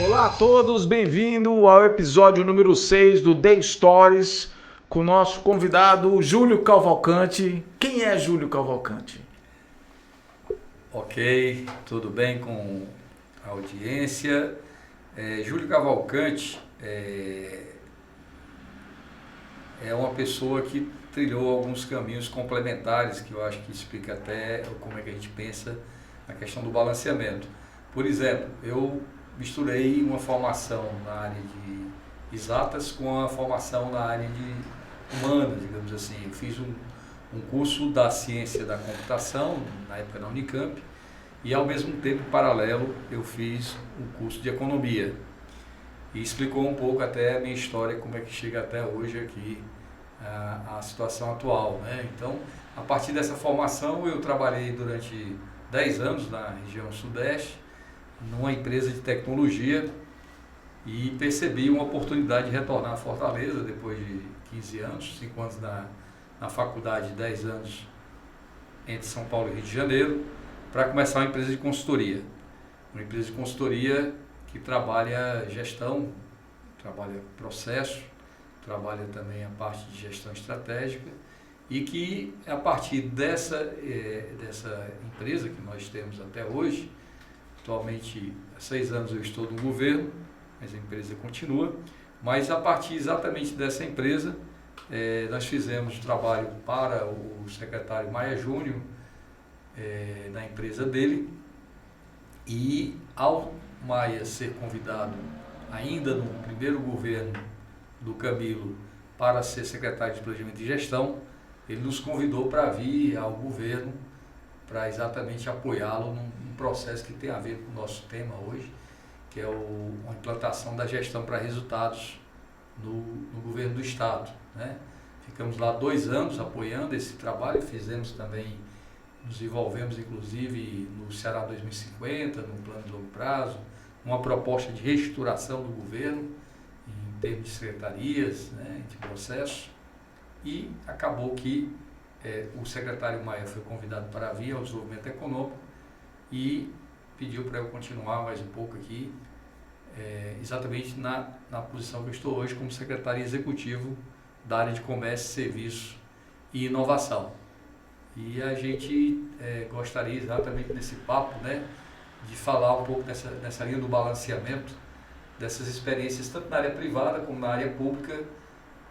Olá a todos, bem-vindo ao episódio número 6 do Day Stories com o nosso convidado Júlio Cavalcante. Quem é Júlio Cavalcante? Ok, tudo bem com a audiência. Júlio Cavalcante é uma pessoa que trilhou alguns caminhos complementares que eu acho que explica até como é que a gente pensa na questão do balanceamento. Por exemplo, eu misturei uma formação na área de exatas com a formação na área de humanas, digamos assim. Eu fiz um curso da ciência da computação, na época na Unicamp, e ao mesmo tempo, em paralelo, eu fiz um curso de economia. E explicou um pouco até a minha história, como é que chega até hoje aqui a situação atual, né? Então, a partir dessa formação, eu trabalhei durante 10 anos na região sudeste, numa empresa de tecnologia, e percebi uma oportunidade de retornar a Fortaleza depois de 15 anos, 5 anos na faculdade, 10 anos entre São Paulo e Rio de Janeiro, para começar uma empresa de consultoria. Uma empresa de consultoria que trabalha gestão, trabalha processo, trabalha também a parte de gestão estratégica, e que a partir dessa empresa que nós temos até hoje, atualmente há 6 anos eu estou no governo, mas a empresa continua, mas a partir exatamente dessa empresa, nós fizemos trabalho para o secretário Maia Júnior, na empresa dele, e ao Maia ser convidado ainda no primeiro governo do Camilo para ser secretário de Planejamento e Gestão, ele nos convidou para vir ao governo para exatamente apoiá-lo num processo que tem a ver com o nosso tema hoje, que é a implantação da gestão para resultados no governo do Estado, né? Ficamos lá 2 anos apoiando esse trabalho, fizemos também, nos envolvemos inclusive no Ceará 2050, no plano de longo prazo, uma proposta de reestruturação do governo, em termos de secretarias, né, de processos, e acabou que o secretário Maia foi convidado para vir ao desenvolvimento econômico e pediu para eu continuar mais um pouco aqui, exatamente na posição que eu estou hoje como secretário executivo da área de comércio, serviço e inovação. E a gente gostaria exatamente nesse papo, né, de falar um pouco nessa linha do balanceamento, dessas experiências tanto na área privada como na área pública,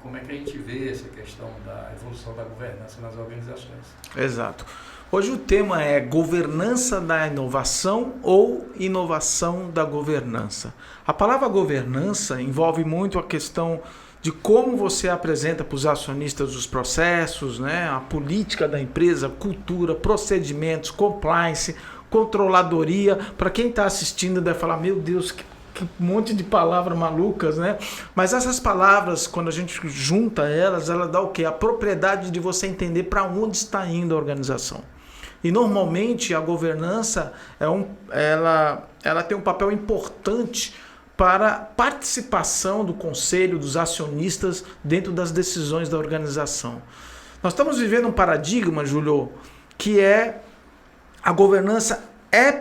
como é que a gente vê essa questão da evolução da governança nas organizações. Exato. Hoje o tema é governança da inovação ou inovação da governança. A palavra governança envolve muito a questão de como você apresenta para os acionistas os processos, né? A política da empresa, cultura, procedimentos, compliance, controladoria. Para quem está assistindo deve falar, meu Deus, que monte de palavras malucas, né? Mas essas palavras, quando a gente junta elas, ela dá o quê? A propriedade de você entender para onde está indo a organização. E normalmente a governança ela tem um papel importante para a participação do conselho, dos acionistas dentro das decisões da organização. Nós estamos vivendo um paradigma, Júlio, que a governança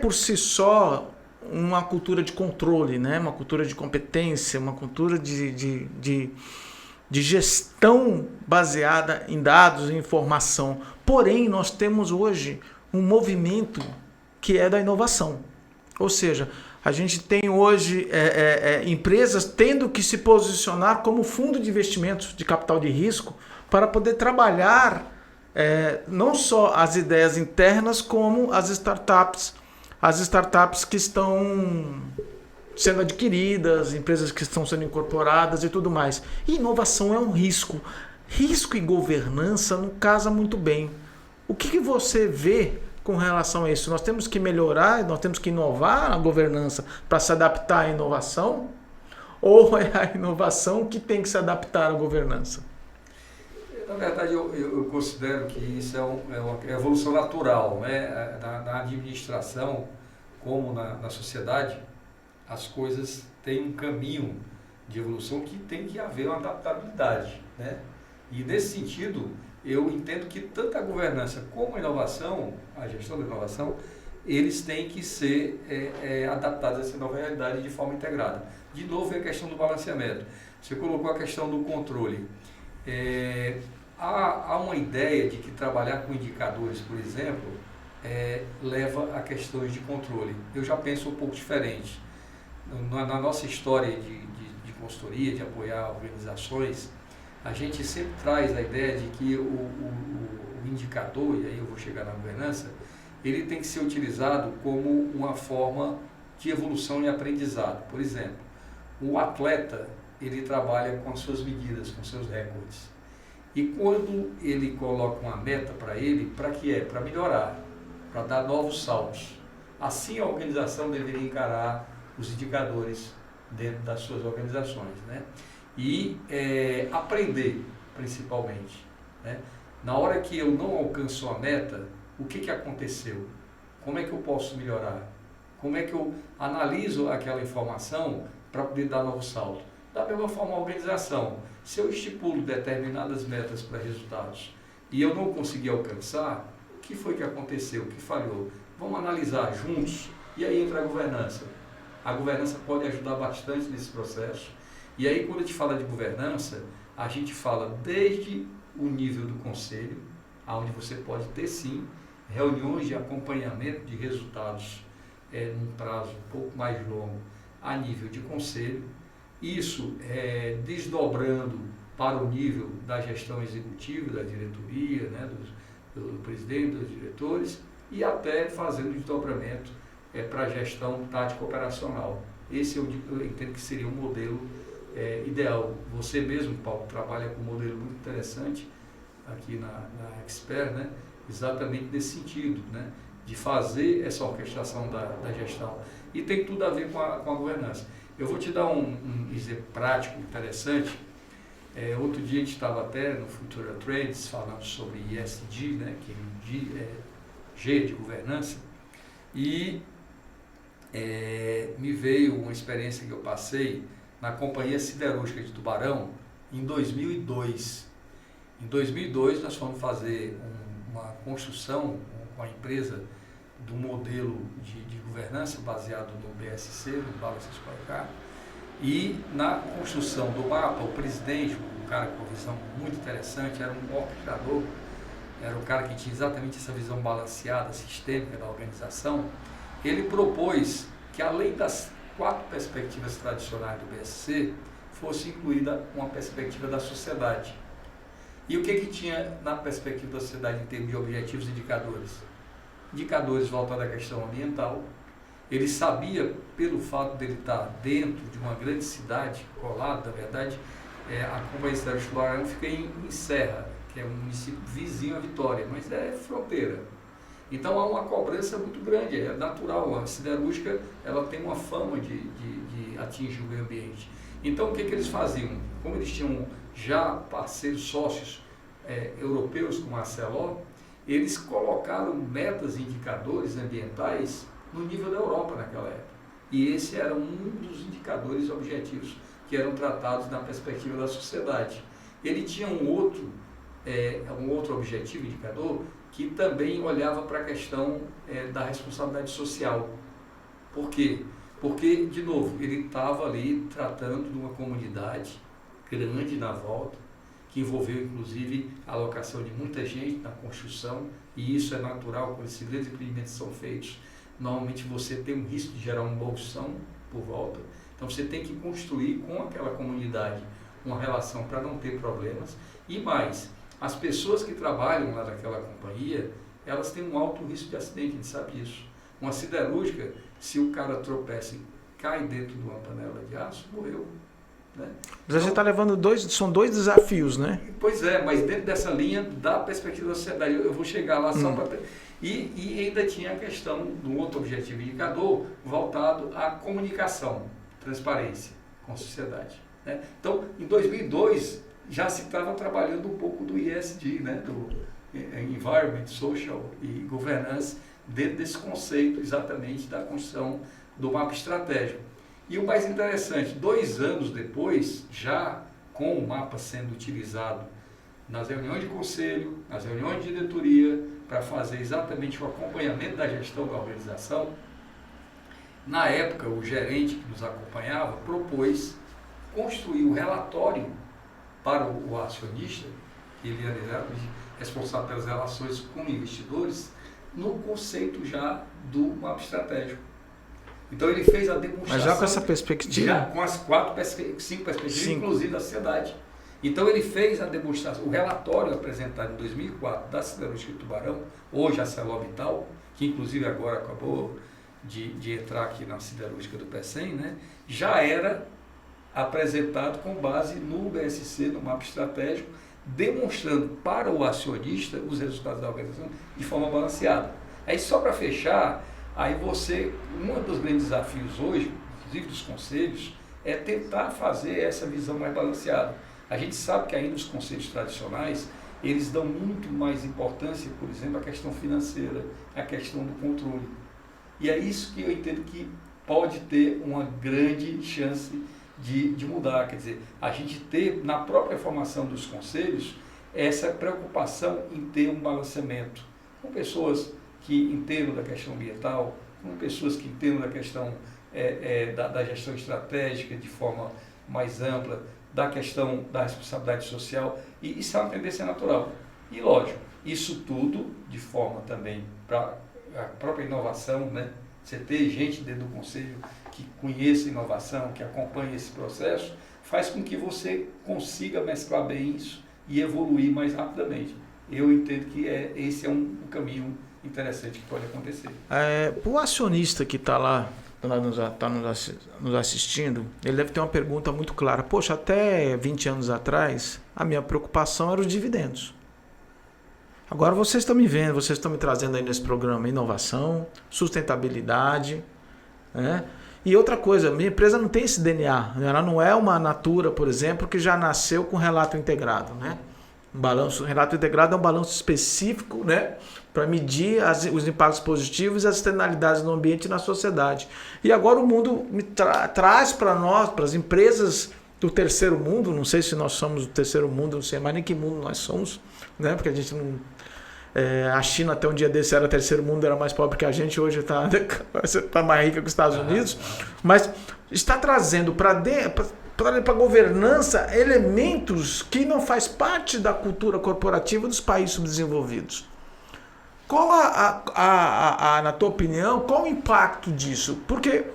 por si só uma cultura de controle, né? Uma cultura de competência, uma cultura de gestão baseada em dados e informação. Porém, nós temos hoje um movimento que é da inovação. Ou seja, a gente tem hoje empresas tendo que se posicionar como fundo de investimentos de capital de risco para poder trabalhar não só as ideias internas, como as startups que estão sendo adquiridas, empresas que estão sendo incorporadas e tudo mais. E inovação é um risco. Risco e governança não casa muito bem. O que você vê com relação a isso? Nós temos que melhorar, nós temos que inovar a governança para se adaptar à inovação? Ou é a inovação que tem que se adaptar à governança? Na verdade, eu considero que isso é uma evolução natural, né? Na administração, como na sociedade, as coisas têm um caminho de evolução que tem que haver uma adaptabilidade, né? E nesse sentido, eu entendo que tanto a governança como a inovação, a gestão da inovação, eles têm que ser adaptados a essa nova realidade de forma integrada. De novo, é a questão do balanceamento. Você colocou a questão do controle. Há uma ideia de que trabalhar com indicadores, por exemplo, leva a questões de controle. Eu já penso um pouco diferente. Na nossa história de consultoria, de apoiar organizações, a gente sempre traz a ideia de que o indicador, e aí eu vou chegar na governança, ele tem que ser utilizado como uma forma de evolução e aprendizado. Por exemplo, o atleta, ele trabalha com as suas medidas, com seus recordes. E quando ele coloca uma meta para ele, para que é? Para melhorar, para dar novos saltos. Assim a organização deveria encarar os indicadores dentro das suas organizações, né? E aprender, principalmente, né? Na hora que eu não alcanço a meta, o que aconteceu? Como é que eu posso melhorar? Como é que eu analiso aquela informação para poder dar novo salto? Da mesma forma, a organização. Se eu estipulo determinadas metas para resultados e eu não consegui alcançar, o que foi que aconteceu? O que falhou? Vamos analisar juntos e aí entra a governança. A governança pode ajudar bastante nesse processo. E aí, quando a gente fala de governança, a gente fala desde o nível do conselho, onde você pode ter sim reuniões de acompanhamento de resultados num prazo um pouco mais longo a nível de conselho, isso desdobrando para o nível da gestão executiva, da diretoria, né, do presidente, dos diretores, e até fazendo desdobramento para a gestão tática operacional. Esse eu entendo que seria um modelo ideal. Você mesmo, Paulo, trabalha com um modelo muito interessante aqui na Expert, né? Exatamente nesse sentido, né? De fazer essa orquestração da gestão. E tem tudo a ver com a governança. Eu vou te dar um exemplo prático interessante. Outro dia a gente estava até no Futura Trends falando sobre ESG, né? Que é G de governança, e me veio uma experiência que eu passei na Companhia Siderúrgica de Tubarão em 2002. Em 2002 nós fomos fazer uma construção com a empresa do modelo de governança baseado no BSC, no Balance Scorecard, e na construção do mapa, o presidente, um cara com uma visão muito interessante, era um orquestrador, era um cara que tinha exatamente essa visão balanceada, sistêmica da organização. Ele propôs que, além das 4 perspectivas tradicionais do BSC, fosse incluída uma perspectiva da sociedade. E o que tinha na perspectiva da sociedade em termos de objetivos e indicadores? Indicadores voltados à questão ambiental. Ele sabia, pelo fato de ele estar dentro de uma grande cidade, colado, na verdade, a Companhia Siderúrgica de Tubarão fica em Serra, que é um município vizinho à Vitória, mas é fronteira. Então há uma cobrança muito grande, é natural. A siderúrgica ela tem uma fama de atingir o meio ambiente. Então o que eles faziam? Como eles tinham já parceiros sócios europeus como a Arcelor, eles colocaram metas e indicadores ambientais no nível da Europa naquela época. E esse era um dos indicadores objetivos que eram tratados na perspectiva da sociedade. Ele tinha um outro objetivo, indicador, que também olhava para a questão da responsabilidade social. Por quê? Porque, de novo, ele estava ali tratando de uma comunidade grande na volta, que envolveu inclusive a alocação de muita gente na construção, e isso é natural, quando esses grandes empreendimentos são feitos, normalmente você tem um risco de gerar um bolsão por volta, então você tem que construir com aquela comunidade uma relação para não ter problemas, e mais, as pessoas que trabalham lá naquela companhia, elas têm um alto risco de acidente, a gente sabe disso. Uma siderúrgica, se o cara tropeça e cai dentro de uma panela de aço, morreu. Né? Mas a gente está levando são dois desafios, né? Pois é, mas dentro dessa linha da perspectiva da sociedade, eu vou chegar lá só para... E ainda tinha a questão do outro objetivo indicador voltado à comunicação, transparência com a sociedade. Né? Então, em 2002, já se estava trabalhando um pouco do ESG, né? Do Environment, Social e Governance, dentro desse conceito exatamente da construção do mapa estratégico. E o mais interessante, 2 anos depois, já com o mapa sendo utilizado nas reuniões de conselho, nas reuniões de diretoria, para fazer exatamente o acompanhamento da gestão da organização. Na época, o gerente que nos acompanhava propôs construir um relatório para o acionista, que ele era responsável pelas relações com investidores, no conceito já do mapa estratégico. Então ele fez a demonstração... Mas já com essa perspectiva? Já com as 5 perspectivas, inclusive da sociedade. Então ele fez a demonstração, o relatório apresentado em 2004 da Siderúrgica de Tubarão, hoje a ArcelorMittal, que inclusive agora acabou de entrar aqui na Siderúrgica do PECEM, né, já era apresentado com base no BSC, no mapa estratégico, demonstrando para o acionista os resultados da organização de forma balanceada. Aí só para fechar, um dos grandes desafios hoje, inclusive dos conselhos, é tentar fazer essa visão mais balanceada. A gente sabe que ainda os conselhos tradicionais, eles dão muito mais importância, por exemplo, à questão financeira, à questão do controle. E é isso que eu entendo que pode ter uma grande chance de mudar. Quer dizer, a gente ter na própria formação dos conselhos essa preocupação em ter um balanceamento com pessoas que entendam da questão ambiental, com pessoas que entendam da questão da gestão estratégica de forma mais ampla, da questão da responsabilidade social, e isso é uma tendência natural. E lógico, isso tudo de forma também para a própria inovação, né? Você ter gente dentro do conselho que conheça inovação, que acompanhe esse processo, faz com que você consiga mesclar bem isso e evoluir mais rapidamente. Eu entendo que esse é um caminho interessante que pode acontecer. O acionista que está lá, nos assistindo, ele deve ter uma pergunta muito clara. Poxa, até 20 anos atrás, a minha preocupação era os dividendos. Agora vocês estão me vendo, vocês estão me trazendo aí nesse programa inovação, sustentabilidade, né? E outra coisa, minha empresa não tem esse DNA, ela não é uma Natura, por exemplo, que já nasceu com relato integrado, né? Relato integrado é um balanço específico, né, para medir os impactos positivos e as externalidades no ambiente e na sociedade. E agora o mundo traz para nós, para as empresas do terceiro mundo, não sei se nós somos do terceiro mundo, não sei mais nem que mundo nós somos, né, porque a gente não... a China até um dia desse era terceiro mundo, era mais pobre que a gente, hoje está mais rica que os Estados Unidos, mas está trazendo para a governança elementos que não faz parte da cultura corporativa dos países subdesenvolvidos. Qual na tua opinião, qual o impacto disso? Porque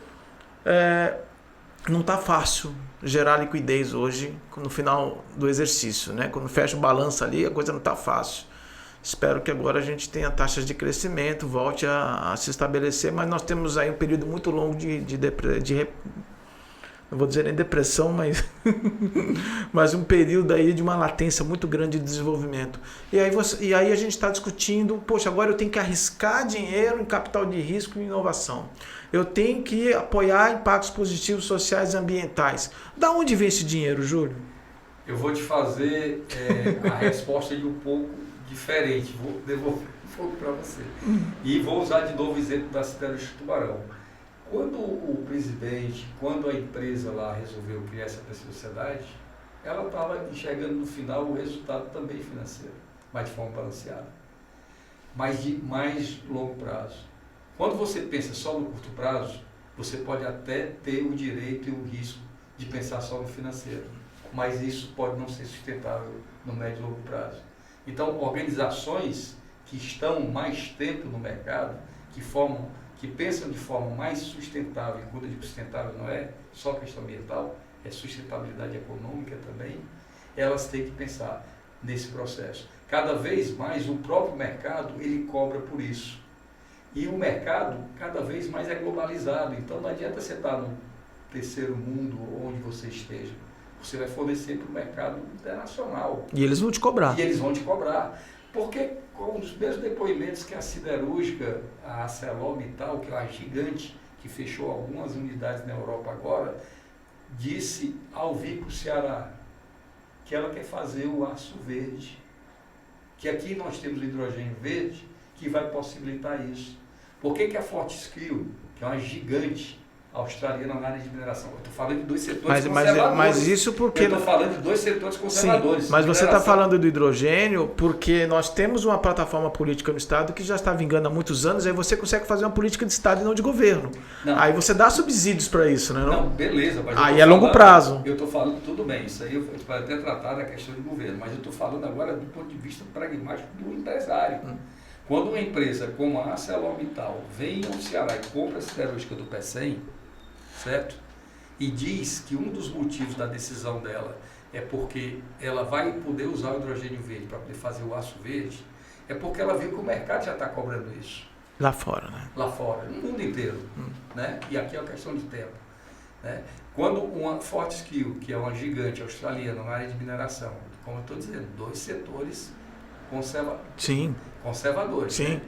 não está fácil gerar liquidez hoje no final do exercício, né? Quando fecha o balanço ali, a coisa não está fácil. Espero que agora a gente tenha taxas de crescimento, volte a se estabelecer, mas nós temos aí um período muito longo não vou dizer nem depressão, mas um período aí de uma latência muito grande de desenvolvimento. E aí a gente está discutindo, poxa, agora eu tenho que arriscar dinheiro em capital de risco e inovação. Eu tenho que apoiar impactos positivos sociais e ambientais. Da onde vem esse dinheiro, Júlio? Eu vou te fazer a resposta de um pouco diferente, vou devolver um pouco para você. E vou usar de novo o exemplo da Siderúrgica de Tubarão. Quando o presidente, quando a empresa lá resolveu criar essa sociedade, ela estava enxergando no final o resultado também financeiro, mas de forma balanceada, mas de mais longo prazo. Quando você pensa só no curto prazo, você pode até ter o direito e o risco de pensar só no financeiro, mas isso pode não ser sustentável no médio e longo prazo. Então, organizações que estão mais tempo no mercado, que pensam de forma mais sustentável, e quando eu digo sustentável não é só questão ambiental, é sustentabilidade econômica também, elas têm que pensar nesse processo. Cada vez mais o próprio mercado, ele cobra por isso. E o mercado cada vez mais é globalizado, então não adianta você estar no terceiro mundo, onde você esteja. Você vai fornecer para o mercado internacional. E eles vão te cobrar. Porque com os mesmos depoimentos que a Siderúrgica, a ArcelorMittal, que é uma gigante, que fechou algumas unidades na Europa agora, disse ao vir para o Ceará que ela quer fazer o aço verde. Que aqui nós temos o hidrogênio verde que vai possibilitar isso. Por que a Fortescue, que é uma gigante, australiana na área de mineração. Eu estou falando de dois setores mas isso porque... Eu estou falando de dois setores conservadores. Sim, mas você está falando do hidrogênio porque nós temos uma plataforma política no Estado que já está vingando há muitos anos, aí você consegue fazer uma política de Estado e não de governo. Não. Aí você dá subsídios para isso, né? Não, beleza. Mas aí é longo prazo. Eu estou falando, tudo bem, isso aí eu pode até tratar da questão de governo, mas eu estou falando agora do ponto de vista pragmático do empresário. Quando uma empresa como a ArcelorMittal vem ao Ceará e compra a siderúrgica do Pecém, certo? E diz que um dos motivos da decisão dela é porque ela vai poder usar o hidrogênio verde para poder fazer o aço verde, é porque ela viu que o mercado já está cobrando isso. Lá fora, né? Lá fora, no mundo inteiro. Né? E aqui é uma questão de tempo. Né? Quando uma Fortescue, que é uma gigante australiana na área de mineração, como eu estou dizendo, dois setores conservadores. Sim. Né?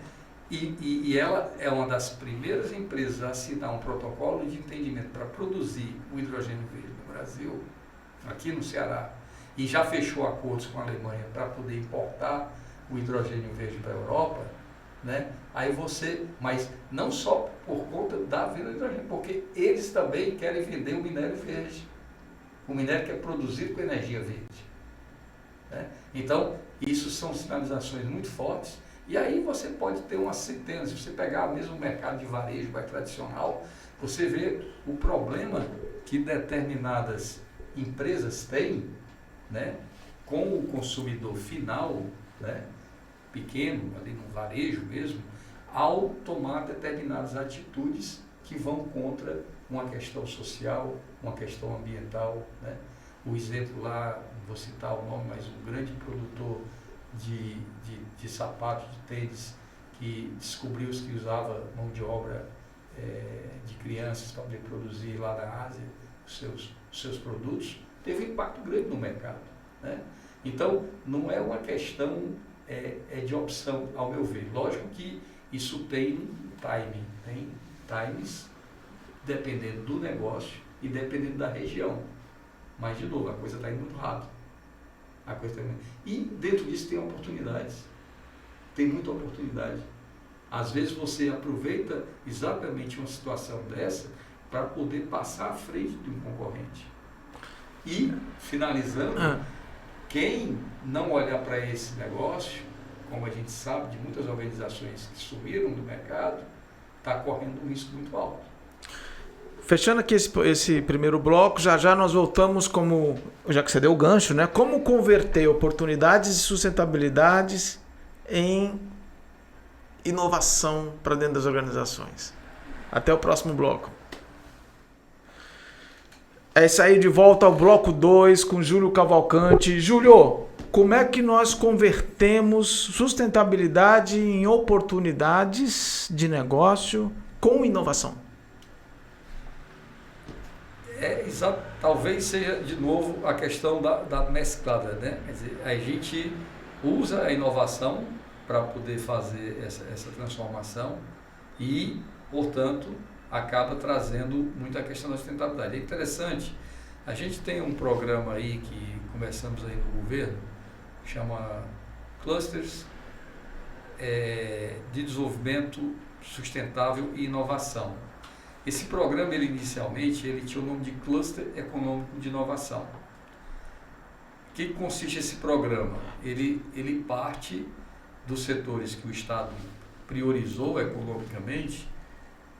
E ela é uma das primeiras empresas a assinar um protocolo de entendimento para produzir o hidrogênio verde no Brasil, aqui no Ceará, e já fechou acordos com a Alemanha para poder importar o hidrogênio verde para a Europa, né? Aí mas não só por conta da venda do hidrogênio, porque eles também querem vender o minério verde, o minério que é produzido com energia verde. Né? Então, isso são sinalizações muito fortes. E aí você pode ter uma centena, se você pegar mesmo o mercado de varejo mais tradicional, você vê o problema que determinadas empresas têm, né, com o consumidor final, né, pequeno, ali no varejo mesmo, ao tomar determinadas atitudes que vão contra uma questão social, uma questão ambiental. Né? O exemplo lá, não vou citar o nome, mas um grande produtor de sapatos, de tênis, que descobriu-se que usava mão de obra de crianças para poder produzir lá na Ásia os seus produtos, teve um impacto grande no mercado. Né? Então, não é uma questão de opção, ao meu ver. Lógico que isso tem timing, tem times dependendo do negócio e dependendo da região. Mas, de novo, a coisa está indo muito rápido. E dentro disso tem oportunidades. Tem muita oportunidade. Às vezes você aproveita exatamente uma situação dessa para poder passar à frente de um concorrente. E, finalizando, quem não olhar para esse negócio, como a gente sabe de muitas organizações que sumiram do mercado, está correndo um risco muito alto. Fechando aqui esse primeiro bloco, já nós voltamos já que você deu o gancho, né? Como converter oportunidades e sustentabilidades em inovação para dentro das organizações. Até o próximo bloco. É isso aí, de volta ao bloco 2 com Júlio Cavalcante. Júlio, como é que nós convertemos sustentabilidade em oportunidades de negócio com inovação? Talvez seja, de novo, a questão da mesclada, né? Quer dizer, a gente usa a inovação para poder fazer essa transformação e, portanto, acaba trazendo muita questão da sustentabilidade. É interessante, a gente tem um programa aí que começamos aí no governo, chama Clusters de Desenvolvimento Sustentável e Inovação. Esse programa, inicialmente, ele tinha o nome de Cluster Econômico de Inovação. O que consiste esse programa? Ele parte dos setores que o Estado priorizou economicamente,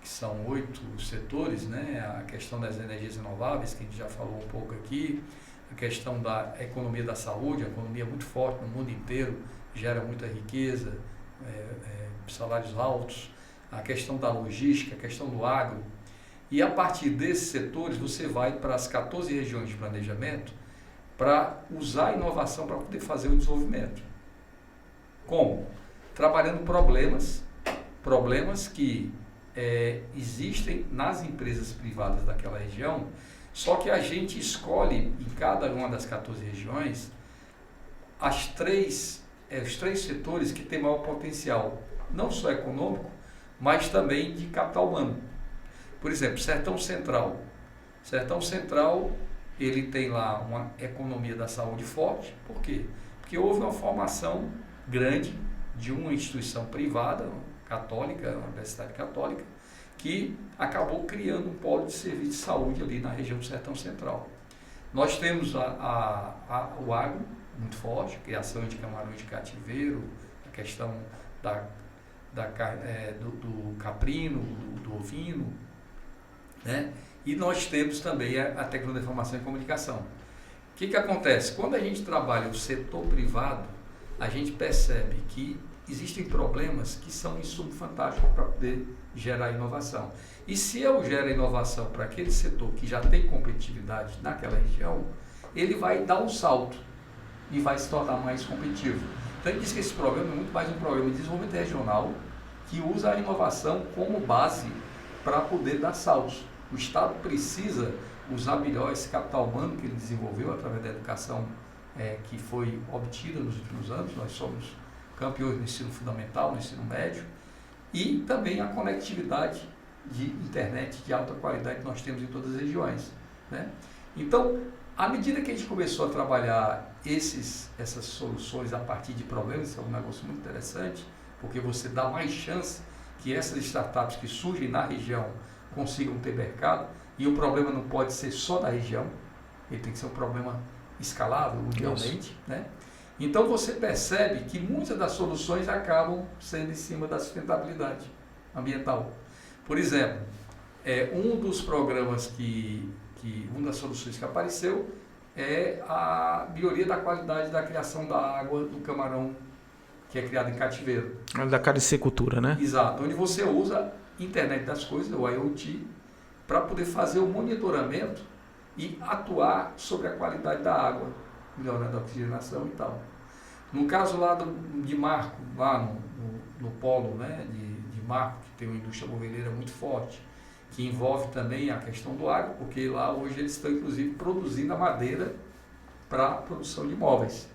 que são 8 setores, né? A questão das energias renováveis, que a gente já falou um pouco aqui, a questão da economia da saúde, a economia muito forte no mundo inteiro, gera muita riqueza, salários altos, a questão da logística, a questão do agro. E a partir desses setores você vai para as 14 regiões de planejamento para usar a inovação para poder fazer o desenvolvimento. Como? Trabalhando problemas que existem nas empresas privadas daquela região, só que a gente escolhe em cada uma das 14 regiões os três setores que têm maior potencial, não só econômico, mas também de capital humano. Por exemplo, Sertão Central. Sertão Central, ele tem lá uma economia da saúde forte. Por quê? Porque houve uma formação grande de uma instituição privada, católica, uma universidade católica, que acabou criando um polo de serviço de saúde ali na região do Sertão Central. Nós temos o agro muito forte, criação de camarões de cativeiro, a questão do caprino, do ovino, né? E nós temos também a tecnologia de informação e comunicação. O que acontece? Quando a gente trabalha o setor privado, a gente percebe que existem problemas que são insumo fantástico para poder gerar inovação. E se eu gero inovação para aquele setor que já tem competitividade naquela região, ele vai dar um salto e vai se tornar mais competitivo. Então ele diz que esse programa é muito mais um programa de desenvolvimento regional que usa a inovação como base para poder dar saltos. O Estado precisa usar melhor esse capital humano que ele desenvolveu através da educação que foi obtida nos últimos anos. Nós somos campeões no ensino fundamental, no ensino médio, e também a conectividade de internet de alta qualidade que nós temos em todas as regiões, né? Então, à medida que a gente começou a trabalhar essas soluções a partir de problemas, isso é um negócio muito interessante, porque você dá mais chance que essas startups que surgem na região consigam ter mercado, e o problema não pode ser só da região, ele tem que ser um problema escalável mundialmente, né? Então você percebe que muitas das soluções acabam sendo em cima da sustentabilidade ambiental. Por exemplo, um dos programas uma das soluções que apareceu é a melhoria da qualidade da criação da água do camarão que é criado em cativeiro. Da caricicultura, né? Exato, onde você usa internet das coisas, o IoT, para poder fazer o monitoramento e atuar sobre a qualidade da água, melhorando a oxigenação e tal. No caso lá de Marco, lá no polo, né, de Marco, que tem uma indústria moveleira muito forte, que envolve também a questão do agro, porque lá hoje eles estão inclusive produzindo a madeira para a produção de móveis.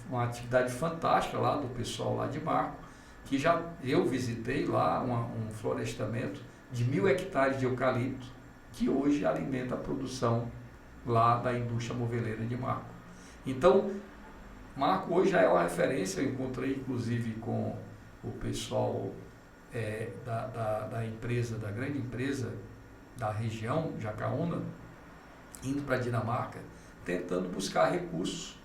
Uma atividade fantástica lá do pessoal lá de Marco, que eu visitei lá um florestamento de 1.000 hectares de eucalipto, que hoje alimenta a produção lá da indústria moveleira de Marco. Então, Marco hoje já é uma referência. Eu encontrei inclusive com o pessoal da grande empresa da região, Jacaúna, indo para a Dinamarca, tentando buscar recursos,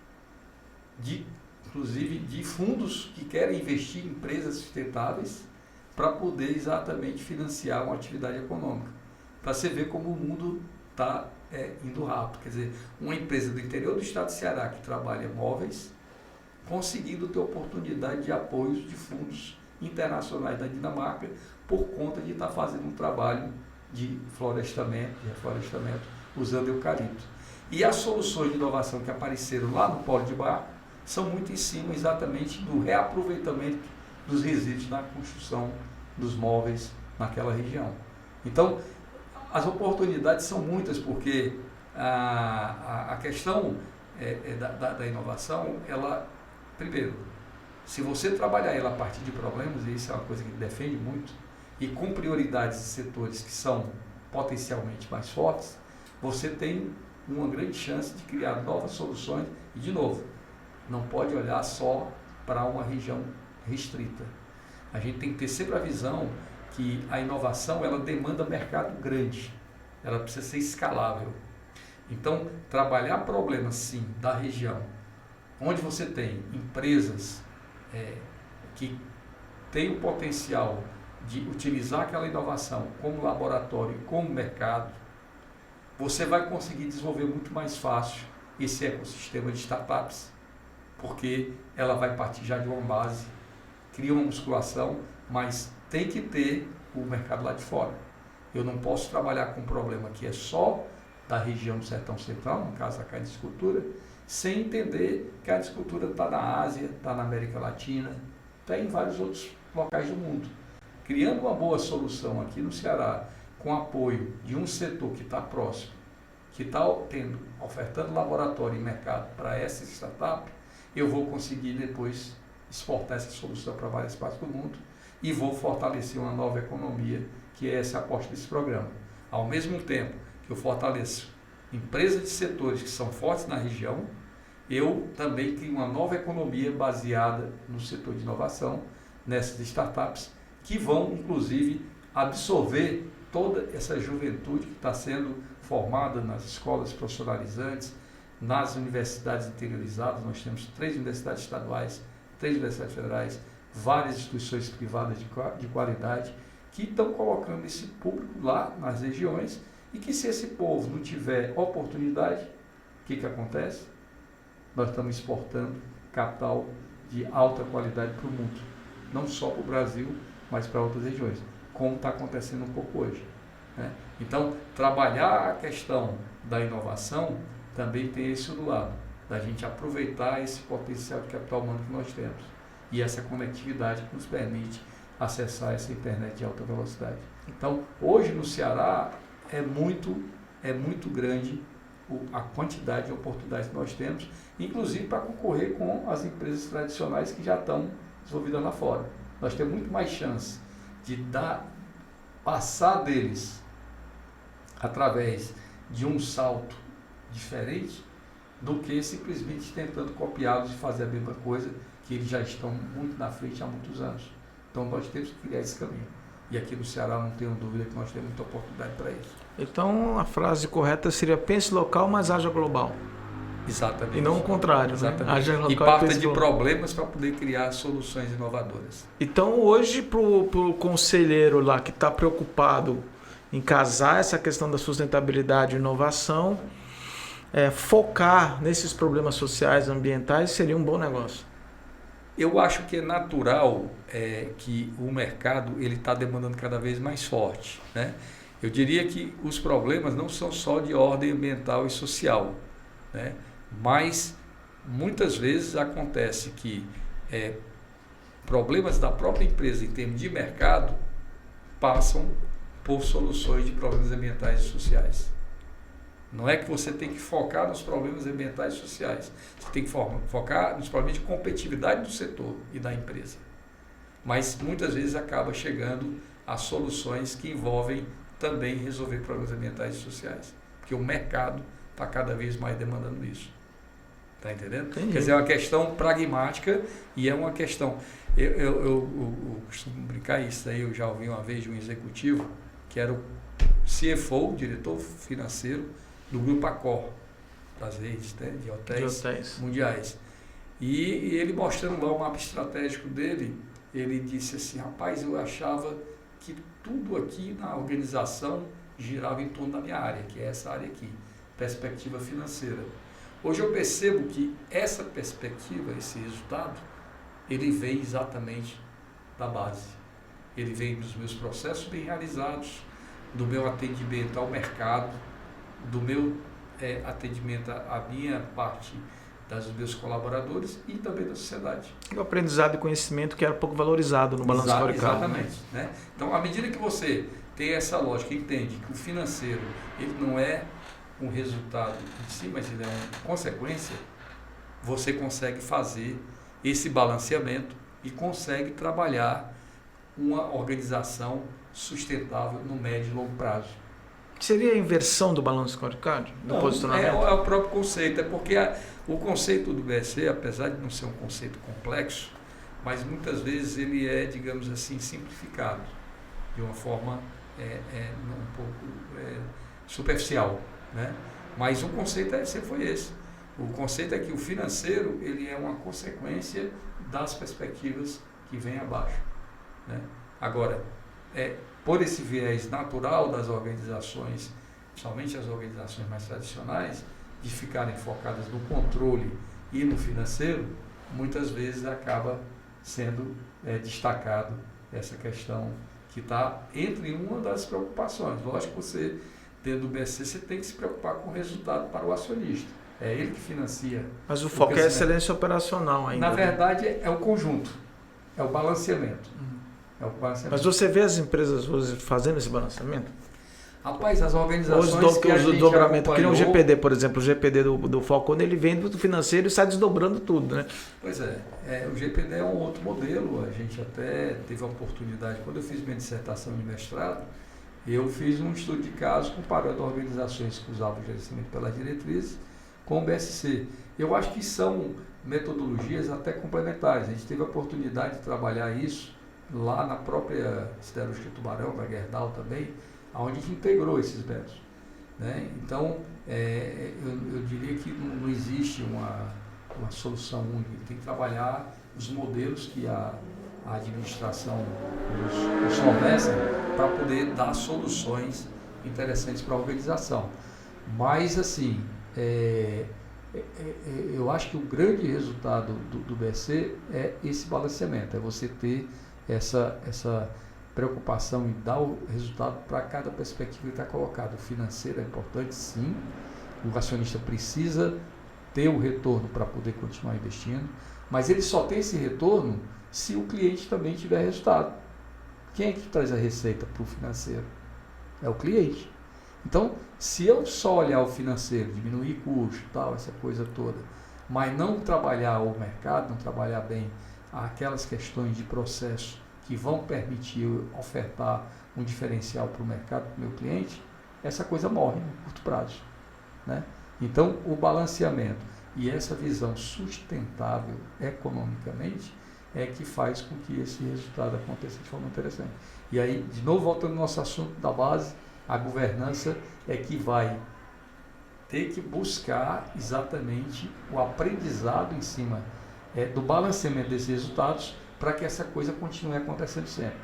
inclusive de fundos que querem investir em empresas sustentáveis para poder exatamente financiar uma atividade econômica. Para você ver como o mundo está indo rápido. Quer dizer, uma empresa do interior do estado de Ceará que trabalha móveis, conseguindo ter oportunidade de apoios de fundos internacionais da Dinamarca por conta de estar fazendo um trabalho de florestamento, de reflorestamento, usando eucalipto. E as soluções de inovação que apareceram lá no Polo de Barco são muito em cima exatamente do reaproveitamento dos resíduos na construção dos móveis naquela região. Então, as oportunidades são muitas, porque a questão da inovação, ela, primeiro, se você trabalhar ela a partir de problemas, e isso é uma coisa que ele defende muito, e com prioridades de setores que são potencialmente mais fortes, você tem uma grande chance de criar novas soluções. E, de novo, não pode olhar só para uma região restrita. A gente tem que ter sempre a visão que a inovação, ela demanda mercado grande, ela precisa ser escalável. Então, trabalhar problemas, sim, da região, onde você tem empresas que têm o potencial de utilizar aquela inovação como laboratório, como mercado, você vai conseguir desenvolver muito mais fácil esse ecossistema de startups, porque ela vai partir já de uma base, cria uma musculação, mas tem que ter o mercado lá de fora. Eu não posso trabalhar com um problema que é só da região do Sertão Central, no caso da carne-escultura, sem entender que a agricultura está na Ásia, está na América Latina, está em vários outros locais do mundo. Criando uma boa solução aqui no Ceará, com apoio de um setor que está próximo, que está ofertando laboratório e mercado para essa startup, eu vou conseguir depois exportar essa solução para várias partes do mundo e vou fortalecer uma nova economia, que é essa aposta desse programa. Ao mesmo tempo que eu fortaleço empresas de setores que são fortes na região, eu também crio uma nova economia baseada no setor de inovação, nessas startups, que vão, inclusive, absorver toda essa juventude que está sendo formada nas escolas profissionalizantes, nas universidades interiorizadas. Nós temos 3 universidades estaduais, 3 universidades federais, várias instituições privadas de qualidade, que estão colocando esse público lá nas regiões, e que se esse povo não tiver oportunidade, o que acontece? Nós estamos exportando capital de alta qualidade para o mundo, não só para o Brasil, mas para outras regiões, como está acontecendo um pouco hoje, né? Então, trabalhar a questão da inovação também tem esse outro lado, da gente aproveitar esse potencial de capital humano que nós temos e essa conectividade que nos permite acessar essa internet de alta velocidade. Então, hoje no Ceará é muito grande a quantidade de oportunidades que nós temos, inclusive para concorrer com as empresas tradicionais que já estão desenvolvidas lá fora. Nós temos muito mais chance de passar deles através de um salto diferente do que simplesmente tentando copiá-los e fazer a mesma coisa, que eles já estão muito na frente há muitos anos. Então nós temos que criar esse caminho. E aqui no Ceará não tenho dúvida que nós temos muita oportunidade para isso. Então a frase correta seria: pense local, mas haja global. Exatamente. E não o contrário, exatamente, né? Haja local e parta de global. problemas para poder criar soluções inovadoras. Então hoje para o conselheiro lá que está preocupado em casar essa questão da sustentabilidade e inovação, focar nesses problemas sociais e ambientais seria um bom negócio. Eu acho que é natural que o mercado ele está demandando cada vez mais forte, né? Eu diria que os problemas não são só de ordem ambiental e social, né? Mas muitas vezes acontece que problemas da própria empresa em termos de mercado passam por soluções de problemas ambientais e sociais. Não é que você tem que focar nos problemas ambientais e sociais. Você tem que focar nos problemas de competitividade do setor e da empresa. Mas muitas vezes acaba chegando a soluções que envolvem também resolver problemas ambientais e sociais. Porque o mercado está cada vez mais demandando isso. Está entendendo? Entendi. Quer dizer, é uma questão pragmática e é uma questão... Eu costumo brincar isso aí, eu já ouvi uma vez de um executivo que era o CFO, diretor financeiro, do Grupo Accor, das redes, né, de hotéis mundiais. E ele mostrando lá o mapa estratégico dele, ele disse assim: rapaz, eu achava que tudo aqui na organização girava em torno da minha área, que é essa área aqui, perspectiva financeira. Hoje eu percebo que essa perspectiva, esse resultado, ele vem exatamente da base. Ele vem dos meus processos bem realizados, do meu atendimento ao mercado, do meu atendimento à minha parte dos meus colaboradores e também da sociedade. O aprendizado e conhecimento que era pouco valorizado no balanço histórico. Exatamente. Né? Então, à medida que você tem essa lógica, entende que o financeiro ele não é um resultado em si, mas ele é uma consequência, você consegue fazer esse balanceamento e consegue trabalhar uma organização sustentável no médio e longo prazo. Seria a inversão do balanço scorecard? Do posicionamento? É o próprio conceito, porque o conceito do BSC, apesar de não ser um conceito complexo, mas muitas vezes ele é, digamos assim, simplificado, de uma forma um pouco superficial, né? Mas o conceito sempre foi esse. O conceito é que o financeiro ele é uma consequência das perspectivas que vêm abaixo, né? Agora, por esse viés natural das organizações, principalmente as organizações mais tradicionais, de ficarem focadas no controle e no financeiro, muitas vezes acaba sendo destacado essa questão que está entre uma das preocupações. Lógico que você, dentro do BSC, você tem que se preocupar com o resultado para o acionista. É ele que financia. Mas o foco é a excelência operacional ainda. Na verdade, é o conjunto, é o balanceamento. Mas você vê as empresas hoje fazendo esse balanceamento? Rapaz, as organizações que a gente dobramento, que nem o GPD, por exemplo, o GPD do Falcone, ele vem do financeiro e sai desdobrando tudo, né? Pois o GPD é um outro modelo, a gente até teve a oportunidade, quando eu fiz minha dissertação de mestrado, eu fiz um estudo de caso comparando organizações que usavam o gerenciamento pelas diretrizes com o BSC. Eu acho que são metodologias até complementares, a gente teve a oportunidade de trabalhar isso lá na própria siderúrgica Tubarão, da Gerdau também, onde a gente integrou esses métodos. Né? Então, eu diria que não existe uma solução única, tem que trabalhar os modelos que a administração nos fornece para poder dar soluções interessantes para a organização. Mas, assim, eu acho que o grande resultado do BSC é esse balanceamento, é você ter essa preocupação em dar o resultado para cada perspectiva que está colocada. O financeiro é importante, sim, o acionista precisa ter o retorno para poder continuar investindo, mas ele só tem esse retorno se o cliente também tiver resultado. Quem é que traz a receita para o financeiro? É o cliente. Então, se eu só olhar o financeiro, diminuir custo, tal, essa coisa toda, mas não trabalhar o mercado, não trabalhar bem aquelas questões de processo que vão permitir eu ofertar um diferencial para o mercado, para o meu cliente, essa coisa morre no curto prazo. Né? Então, o balanceamento e essa visão sustentável economicamente é que faz com que esse resultado aconteça de forma interessante. E aí, de novo, voltando ao nosso assunto da base, a governança é que vai ter que buscar exatamente o aprendizado em cima do balanceamento desses resultados para que essa coisa continue acontecendo sempre.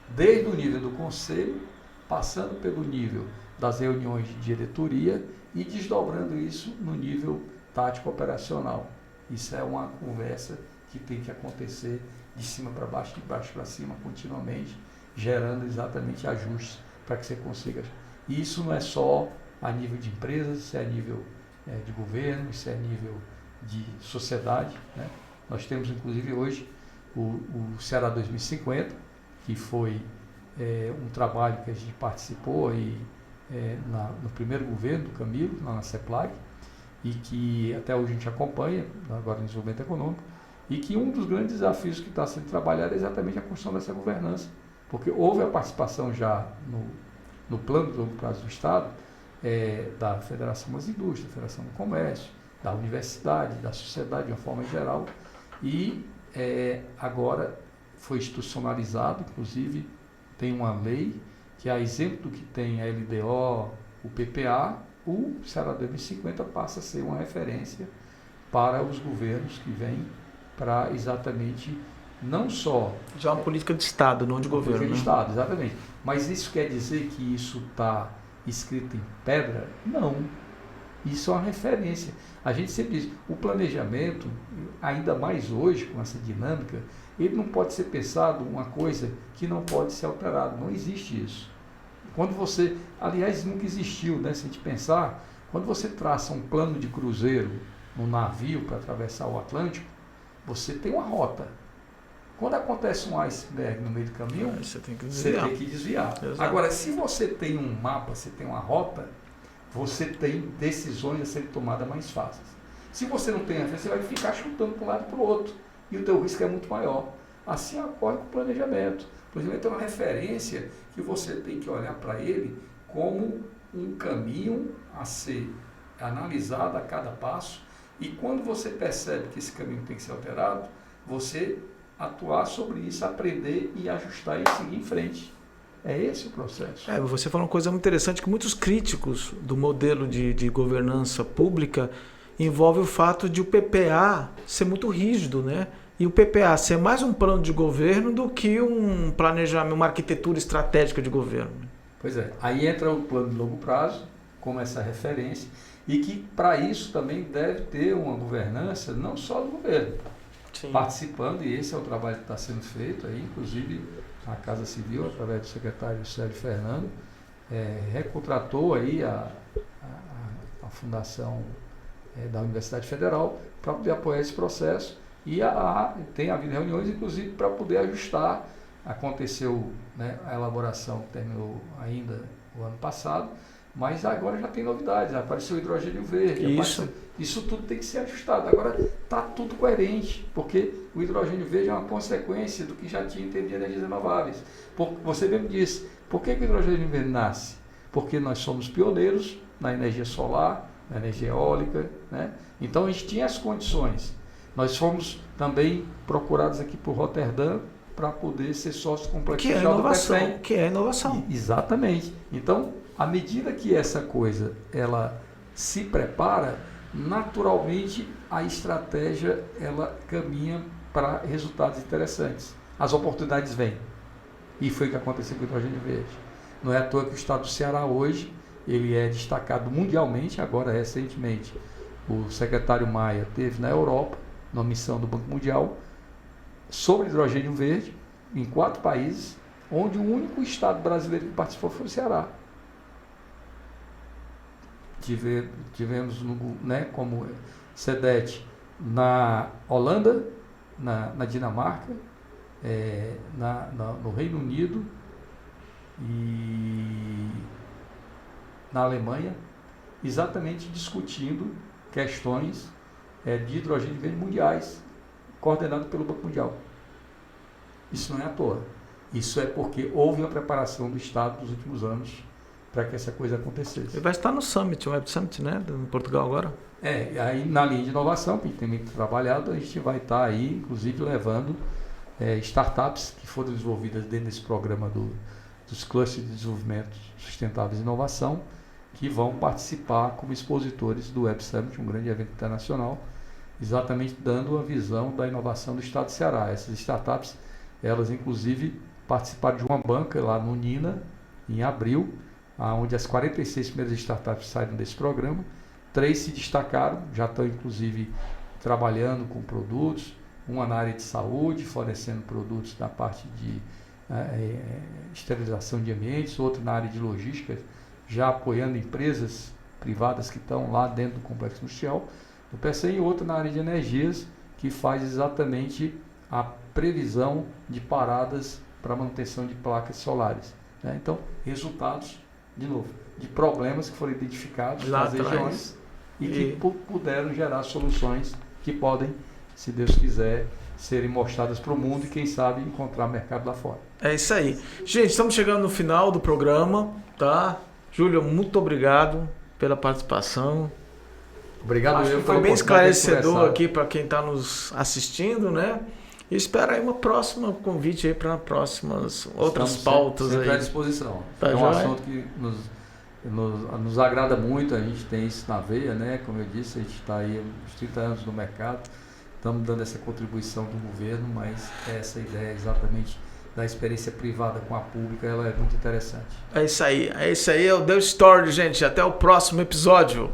Desde o nível do conselho, passando pelo nível das reuniões de diretoria e desdobrando isso no nível tático operacional. Isso é uma conversa que tem que acontecer de cima para baixo, de baixo para cima, continuamente, gerando exatamente ajustes para que você consiga. E isso não é só a nível de empresas, isso é a nível de governo, isso é a nível de sociedade. Né? Nós temos, inclusive, hoje o Ceará 2050, que foi um trabalho que a gente participou aí, no primeiro governo do Camilo, lá na CEPLAG, e que até hoje a gente acompanha, agora no desenvolvimento econômico, e que um dos grandes desafios que está sendo trabalhado é exatamente a construção dessa governança, porque houve a participação já no plano de longo prazo do Estado, da Federação das Indústrias, da Federação do Comércio, da universidade, da sociedade de uma forma geral, e agora foi institucionalizado, inclusive tem uma lei que, a exemplo do que tem a LDO, o PPA, o Ceará 2050 passa a ser uma referência para os governos que vêm para exatamente não só... Já uma política de Estado, não de governo. Política de né? Estado, exatamente. Mas isso quer dizer que isso está escrito em pedra? Não. Isso é uma referência. A gente sempre diz, o planejamento, ainda mais hoje, com essa dinâmica, ele não pode ser pensado uma coisa que não pode ser alterada. Não existe isso. Quando você, aliás, nunca existiu, né? Se a gente pensar, quando você traça um plano de cruzeiro num navio para atravessar o Atlântico, você tem uma rota. Quando acontece um iceberg no meio do caminho, você tem que desviar. Exato. Agora, se você tem um mapa, você tem uma rota, você tem decisões a serem tomadas mais fáceis. Se você não tem, você vai ficar chutando para um lado e para o outro, e o teu risco é muito maior. Assim ocorre com o planejamento. O planejamento é uma referência que você tem que olhar para ele como um caminho a ser analisado a cada passo, e quando você percebe que esse caminho tem que ser alterado, você atuar sobre isso, aprender e ajustar e seguir em frente. É esse o processo. Você falou uma coisa muito interessante, que muitos críticos do modelo de governança pública envolve o fato de o PPA ser muito rígido, né? E o PPA ser mais um plano de governo do que um planejamento, uma arquitetura estratégica de governo. Pois é, aí entra o plano de longo prazo, como essa referência, e que para isso também deve ter uma governança não só do governo, Sim. participando, e esse é o trabalho que está sendo feito aí, inclusive a Casa Civil, através do secretário Sérgio Fernando, recontratou aí a fundação da Universidade Federal para poder apoiar esse processo, e tem havido reuniões, inclusive, para poder ajustar. Aconteceu, né, a elaboração que terminou ainda o ano passado, mas agora já tem novidades, apareceu o hidrogênio verde, isso tudo tem que ser ajustado. Agora está tudo coerente, porque o hidrogênio verde é uma consequência do que já tinha entendido energias renováveis. Você mesmo disse, por que o hidrogênio verde nasce? Porque nós somos pioneiros na energia solar, na energia eólica, né? Então a gente tinha as condições. Nós fomos também procurados aqui por Roterdã para poder ser sócio complexo Que é social do inovação. PECEM. Que é inovação. Exatamente. Então, à medida que essa coisa ela se prepara, naturalmente a estratégia ela caminha para resultados interessantes. As oportunidades vêm. E foi o que aconteceu com o hidrogênio verde. Não é à toa que o estado do Ceará hoje ele é destacado mundialmente, agora recentemente. O secretário Maia esteve na Europa, numa missão do Banco Mundial, sobre hidrogênio verde, em 4 países, onde o único estado brasileiro que participou foi o Ceará. Tivemos como SEDET na Holanda, na Dinamarca, no Reino Unido e na Alemanha, exatamente discutindo questões de hidrogênio verde mundiais, coordenado pelo Banco Mundial. Isso não é à toa. Isso é porque houve uma preparação do Estado nos últimos anos para que essa coisa acontecesse. Ele vai estar no Summit, o Web Summit, né? Em Portugal agora. Aí na linha de inovação, que a gente tem muito trabalhado, a gente vai estar aí, inclusive, levando startups que foram desenvolvidas dentro desse programa dos clusters de desenvolvimento sustentáveis e inovação, que vão participar como expositores do Web Summit, um grande evento internacional, exatamente dando a visão da inovação do estado do Ceará. Essas startups, elas inclusive participaram de uma banca lá no Nina, em abril, onde as 46 primeiras startups saíram desse programa. 3 se destacaram, já estão inclusive trabalhando com produtos, uma na área de saúde, fornecendo produtos na parte de esterilização de ambientes, outra na área de logística, já apoiando empresas privadas que estão lá dentro do complexo industrial do PECEM, e outra na área de energias, que faz exatamente a previsão de paradas para manutenção de placas solares. Né? Então, resultados, de novo, de problemas que foram identificados nas regiões e que puderam gerar soluções que podem, se Deus quiser, serem mostradas para o mundo e, quem sabe, encontrar mercado lá fora. É isso aí. Gente, estamos chegando no final do programa, tá? Júlio, muito obrigado pela participação. Obrigado. Acho que foi bem esclarecedor aqui para quem está nos assistindo, né? E espero aí uma próxima convite aí para próximas outras pautas sempre aí. à disposição. Tá, é um joia? assunto que nos agrada muito, a gente tem isso na veia, né? Como eu disse, a gente está aí há uns 30 anos no mercado, estamos dando essa contribuição do governo, mas essa ideia exatamente da experiência privada com a pública, ela é muito interessante. É isso aí, é o The Story, gente. Até o próximo episódio.